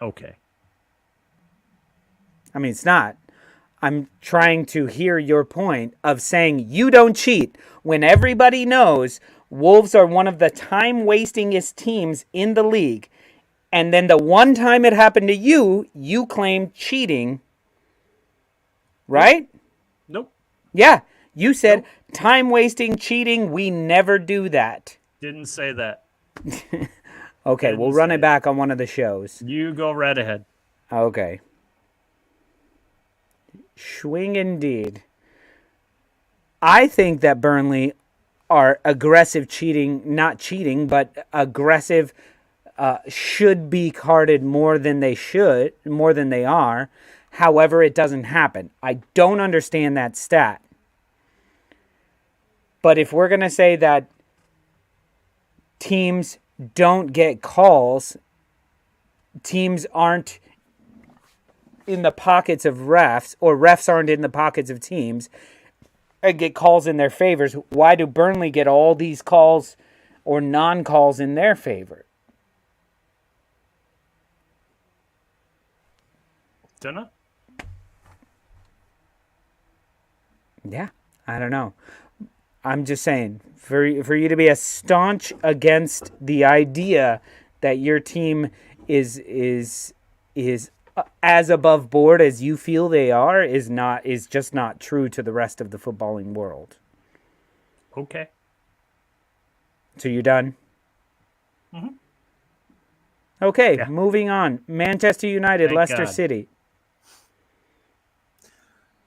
Okay. I mean, it's not. I'm trying to hear your point of saying you don't cheat when everybody knows Wolves are one of the time-wastingest teams in the league. And then the one time it happened to you, you claimed cheating. Right? Nope. Yeah. You said time-wasting, cheating, we never do that. Didn't say that. Okay, we'll run it back on one of the shows. You go right ahead. Okay. Swing indeed. I think that Burnley are aggressive cheating, not cheating, but aggressive should be carded more than they are. However, it doesn't happen. I don't understand that stat. But if we're going to say that teams don't get calls, teams aren't in the pockets of refs, or refs aren't in the pockets of teams and get calls in their favors, why do Burnley get all these calls or non-calls in their favor? Dunno. Yeah, I don't know. I'm just saying, for you to be a staunch against the idea that your team is as above board as you feel they are is just not true to the rest of the footballing world. Okay. So you're done? Mm-hmm. Okay, yeah. Moving on. Manchester United, Thank Leicester God. City.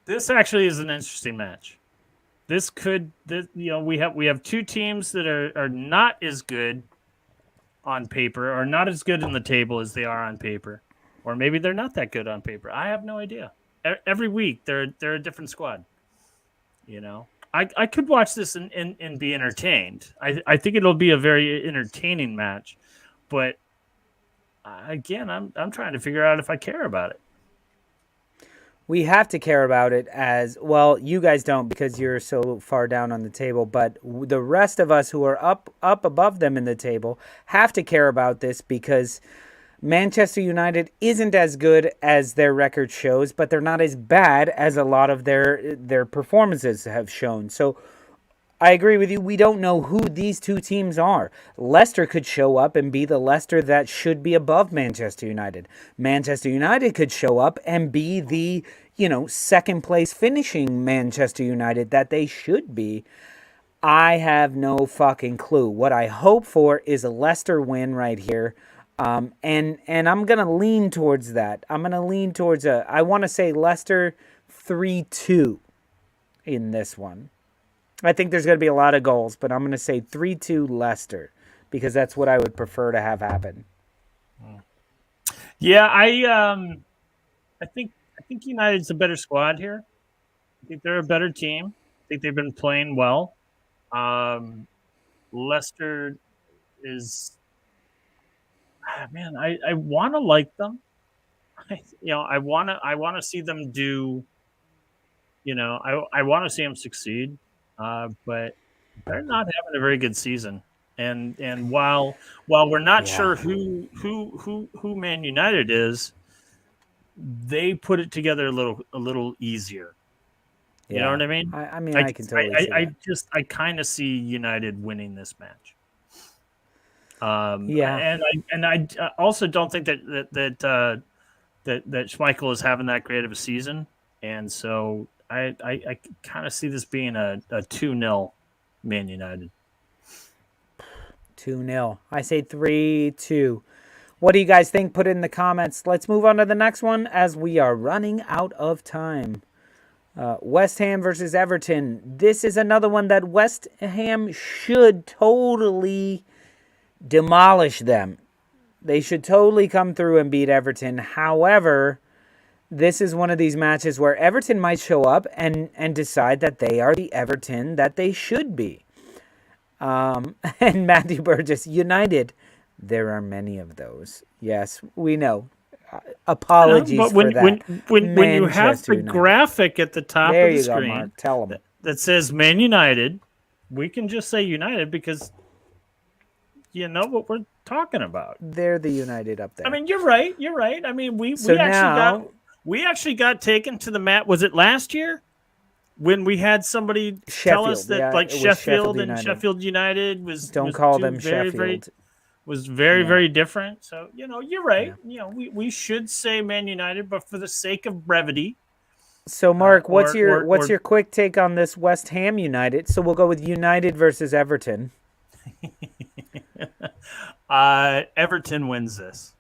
This actually is an interesting match. We have two teams that are not as good on paper, or not as good in the table as they are on paper, or maybe they're not that good on paper. I have no idea. Every week they're a different squad. I could watch this and be entertained. I think it'll be a very entertaining match, but again, I'm trying to figure out if I care about it. We have to care about it as well. You guys don't because you're so far down on the table, but the rest of us who are up above them in the table have to care about this because Manchester United isn't as good as their record shows, but they're not as bad as a lot of their performances have shown. So I agree with you. We don't know who these two teams are. Leicester could show up and be the Leicester that should be above Manchester United. Manchester United could show up and be the, second place finishing Manchester United that they should be. I have no fucking clue. What I hope for is a Leicester win right here. And I'm going to lean towards that. I'm going to lean towards I want to say Leicester 3-2 in this one. I think there's going to be a lot of goals, but I'm going to say 3-2 Leicester because that's what I would prefer to have happen. Yeah, I think United's a better squad here. I think they're a better team. I think they've been playing well. Leicester is, man, I want to like them. I want to see them do. I want to see them succeed. But they're not having a very good season, and while we're not sure who Man United is, they put it together a little easier. You know what I mean? I can totally see that. I kind of see United winning this match. And I also don't think that Schmeichel is having that great of a season, and so I kind of see this being a 2-0 Man United. 2-0. I say 3-2. What do you guys think? Put it in the comments. Let's move on to the next one as we are running out of time. West Ham versus Everton. This is another one that West Ham should totally demolish them. They should totally come through and beat Everton. However, this is one of these matches where Everton might show up and decide that they are the Everton that they should be. And Matthew Burgess, United, there are many of those. Yes, we know. Apologies for that. When you have the graphic at the top of the screen, Mark. Tell them. that says Man United, we can just say United because you know what we're talking about. They're the United up there. I mean, you're right. I mean, we actually got taken to the mat. Was it last year when we had somebody tell us that Sheffield and Sheffield United was call them Sheffield. Very different. So, you're right. Yeah. We should say Man United, but for the sake of brevity. So, Mark, what's your quick take on this West Ham United? So we'll go with United versus Everton. Everton wins this.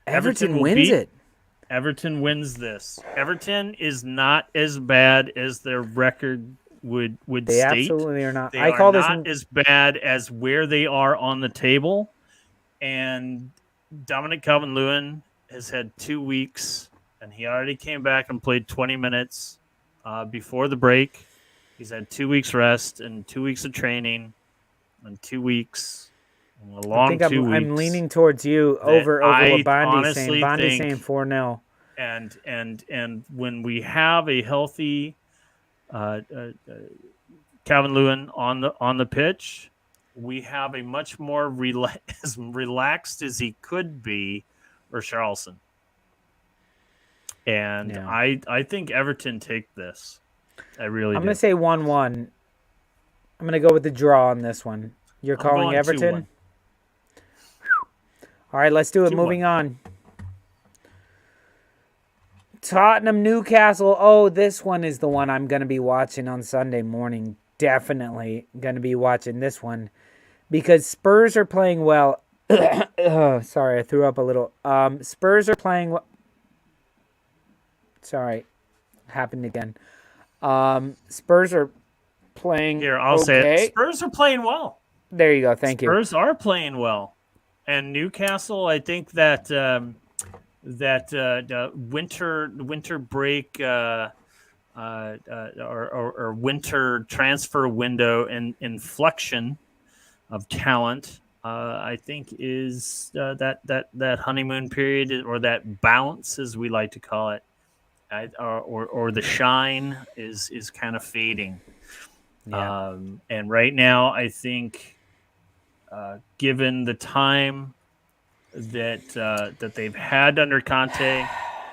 Everton wins it. Everton wins this. Everton is not as bad as their record would they state. Absolutely are not. They are not as bad as where they are on the table. And Dominic Calvert-Lewin has had 2 weeks, and he already came back and played 20 minutes before the break. He's had 2 weeks rest and 2 weeks of training and 2 weeks. A long 2 weeks. I'm leaning towards you over Bondi saying 4-0. And when we have a healthy Calvert-Lewin on the pitch, we have a much more as relaxed as he could be, Richarlison. And I think Everton take this. I really do. I'm going to say 1-1. I'm going to go with the draw on this one. You're calling Everton? 2-1. All right, let's do it. 2-1. Moving on. Tottenham, Newcastle. Oh, this one is the one I'm going to be watching on Sunday morning. Definitely going to be watching this one because Spurs are playing well. Sorry, I threw up a little. Spurs are playing well. Sorry, happened again. Spurs are playing. Here, I'll say it. Spurs are playing well. There you go. Thank you. Spurs are playing well, and Newcastle. I think that winter break or winter transfer window and inflection of talent. I think is that honeymoon period or that bounce, as we like to call it. Or the shine is kind of fading. Yeah. And right now, I think, given the time that they've had under Conte,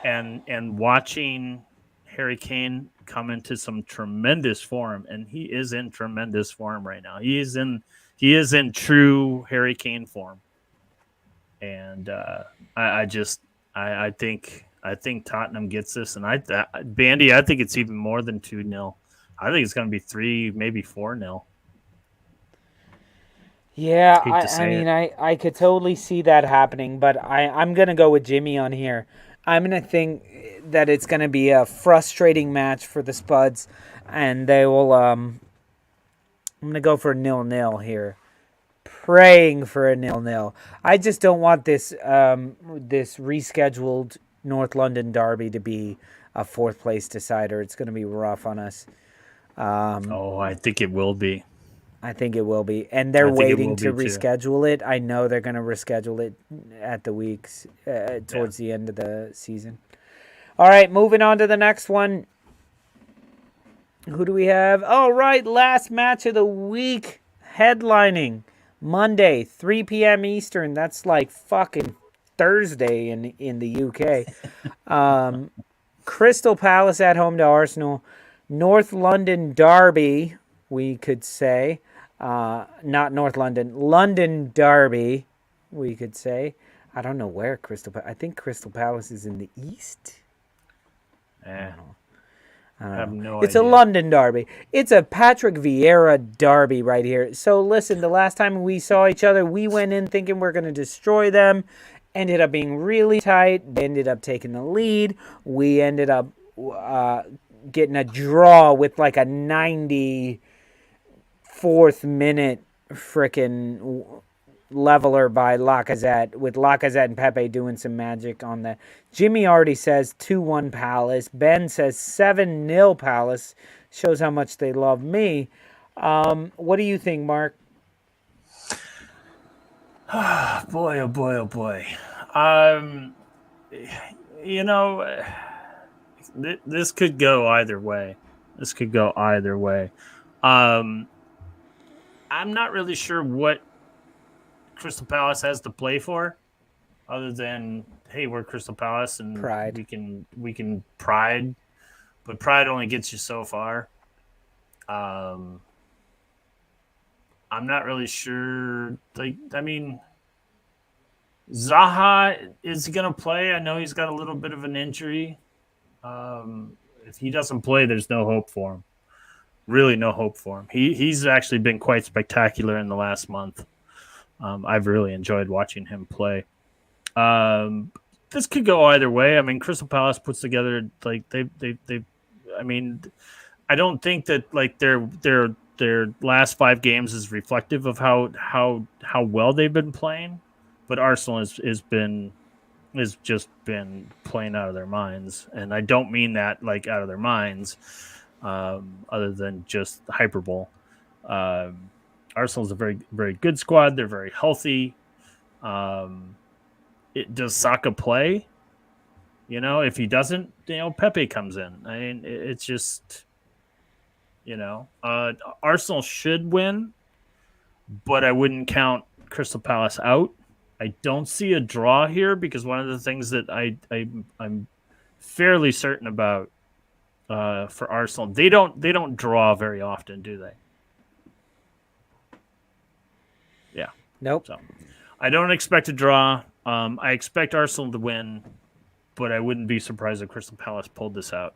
and watching Harry Kane come into some tremendous form, and he is in tremendous form right now. He is in true Harry Kane form, and I think Tottenham gets this, and Bandy, I think it's even more than 2-0. I think it's going to be 3, maybe 4-0. Yeah, I could totally see that happening, but I'm going to go with Jimmy on here. I'm going to think that it's going to be a frustrating match for the Spuds, and they will. I'm going to go for 0-0 here. Praying for a 0-0. I just don't want this this rescheduled North London derby to be a fourth place decider. It's going to be rough on us. I think it will be. I think it will be. And they're waiting to reschedule it. I know they're going to reschedule it at the weeks towards the end of the season. All right, moving on to the next one. Who do we have? All right, last match of the week. Headlining Monday, 3 p.m. Eastern. That's like fucking Thursday in the UK. Crystal Palace at home to Arsenal. North London derby, we could say. Not North London. London derby, we could say. I don't know where I think Crystal Palace is in the east. I have no idea. It's a London derby. It's a Patrick Vieira derby right here. So listen, the last time we saw each other, we went in thinking we're going to destroy them. Ended up being really tight. They ended up taking the lead. We ended up getting a draw with like a 94th minute frickin' leveler by Lacazette, with Lacazette and Pepe doing some magic on that. Jimmy already says 2-1 Palace. Ben says 7-0 Palace. Shows how much they love me. What do you think, Mark? Boy, oh boy, oh boy. This could go either way. I'm not really sure what Crystal Palace has to play for, other than hey, we're Crystal Palace and pride. We can pride, but pride only gets you so far. I'm not really sure. Zaha is going to play. I know he's got a little bit of an injury. If he doesn't play, there's no hope for him. Really, no hope for him. He's actually been quite spectacular in the last month. I've really enjoyed watching him play. This could go either way. I mean, Crystal Palace puts together like they. I mean, I don't think that like their last 5 games is reflective of how well they've been playing, but Arsenal has just been playing out of their minds, and I don't mean that like out of their minds, other than just hyperbole. Arsenal's a very, very good squad. They're very healthy. Does Saka play? If he doesn't, Pepe comes in. I mean, it's just, Arsenal should win, but I wouldn't count Crystal Palace out. I don't see a draw here because one of the things that I'm fairly certain about for Arsenal, they don't draw very often, do they? Yeah. Nope. So I don't expect a draw. I expect Arsenal to win, but I wouldn't be surprised if Crystal Palace pulled this out.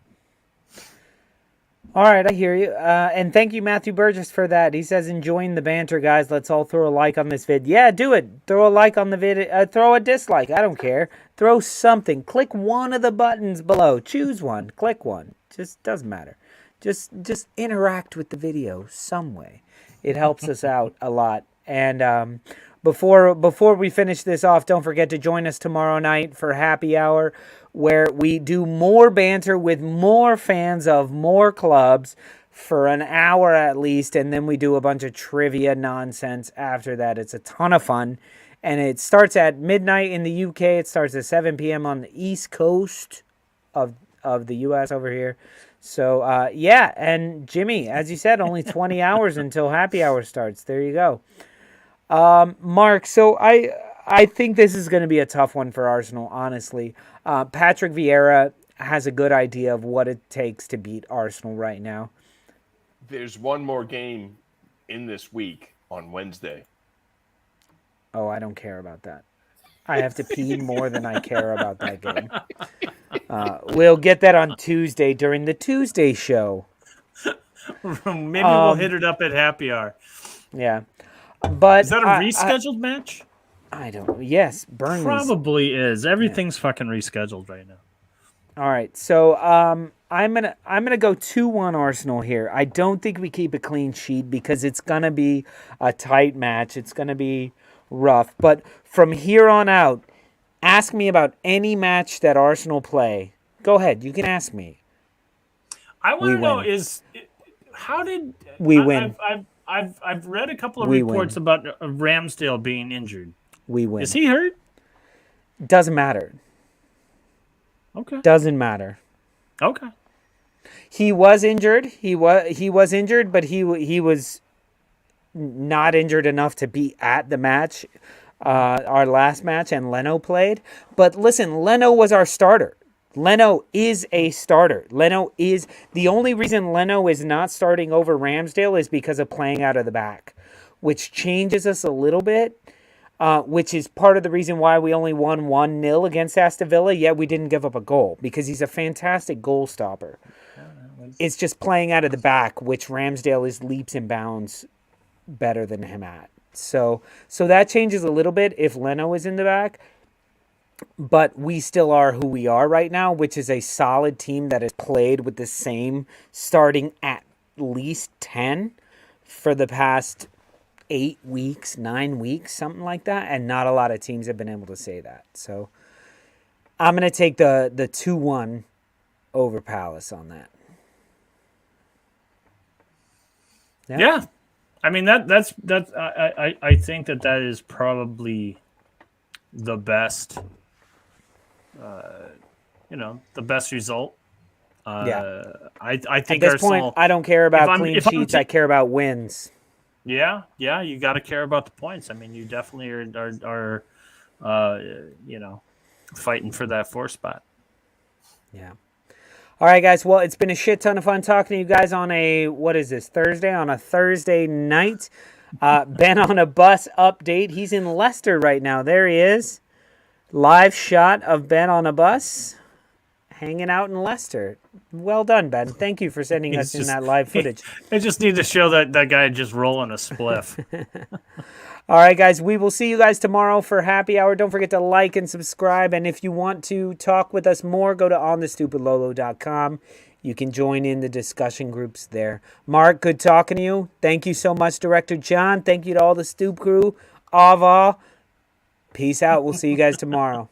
All right, I hear you. And thank you, Matthew Burgess, for that. He says, enjoying the banter, guys. Let's all throw a like on this vid. Yeah, do it. Throw a like on the vid. Throw a dislike. I don't care. Throw something. Click one of the buttons below. Choose one. Click one. Just doesn't matter. Just interact with the video some way. It helps us out a lot. And before we finish this off, don't forget to join us tomorrow night for happy hour, where we do more banter with more fans of more clubs for an hour at least, and then we do a bunch of trivia nonsense after that. It's a ton of fun, and it starts at midnight in the UK. It starts at 7 p.m. on the East Coast of the US over here. So, yeah, and Jimmy, as you said, only 20 hours until happy hour starts. There you go. Mark, so I think this is going to be a tough one for Arsenal, honestly. Patrick Vieira has a good idea of what it takes to beat Arsenal right now. There's one more game in this week on Wednesday. Oh, I don't care about that. I have to pee more than I care about that game. We'll get that on Tuesday during the Tuesday show. Maybe we'll hit it up at happy hour. Yeah. But is that a rescheduled match? I don't know. Yes, Burnley's probably is. Everything's fucking rescheduled right now. All right, so I'm gonna go 2-1 Arsenal here. I don't think we keep a clean sheet because it's gonna be a tight match. It's gonna be rough. But from here on out, ask me about any match that Arsenal play. Go ahead, you can ask me. I want to know how did we win? I've read a couple of reports about Ramsdale being injured. We win. Is he hurt? Doesn't matter. Okay. Doesn't matter. Okay. He was injured. He was injured, but he was not injured enough to be at the match, our last match, and Leno played. But listen, Leno was our starter. Leno is a starter. Leno is the only reason Leno is not starting over Ramsdale is because of playing out of the back, which changes us a little bit, which is part of the reason why we only won 1-0 against Aston Villa, yet we didn't give up a goal, because he's a fantastic goal stopper. It's just playing out of the back, which Ramsdale is leaps and bounds better than him at. So that changes a little bit if Leno is in the back. But we still are who we are right now, which is a solid team that has played with the same starting at least 10 for the past 8 weeks, 9 weeks, something like that. And not a lot of teams have been able to say that. So I'm going to take the 2-1 over Palace on that. Yeah. I mean, that's I think that is probably the best, the best result. Yeah. I think at this Arsenal, point, I don't care about clean sheets. I care about wins. Yeah, you got to care about the points. I mean, you definitely are fighting for that 4 spot. Yeah. All right, guys. Well, it's been a shit ton of fun talking to you guys on Thursday? On a Thursday night. Ben on a bus update. He's in Leicester right now. There he is. Live shot of Ben on a bus hanging out in Leicester. Well done, Ben. Thank you for sending us in that live footage. I just need to show that guy just rolling a spliff. All right, guys. We will see you guys tomorrow for happy hour. Don't forget to like and subscribe. And if you want to talk with us more, go to onthestupidlolo.com. You can join in the discussion groups there. Mark, good talking to you. Thank you so much, Director John. Thank you to all the Stoop crew. Ava. Peace out. We'll see you guys tomorrow.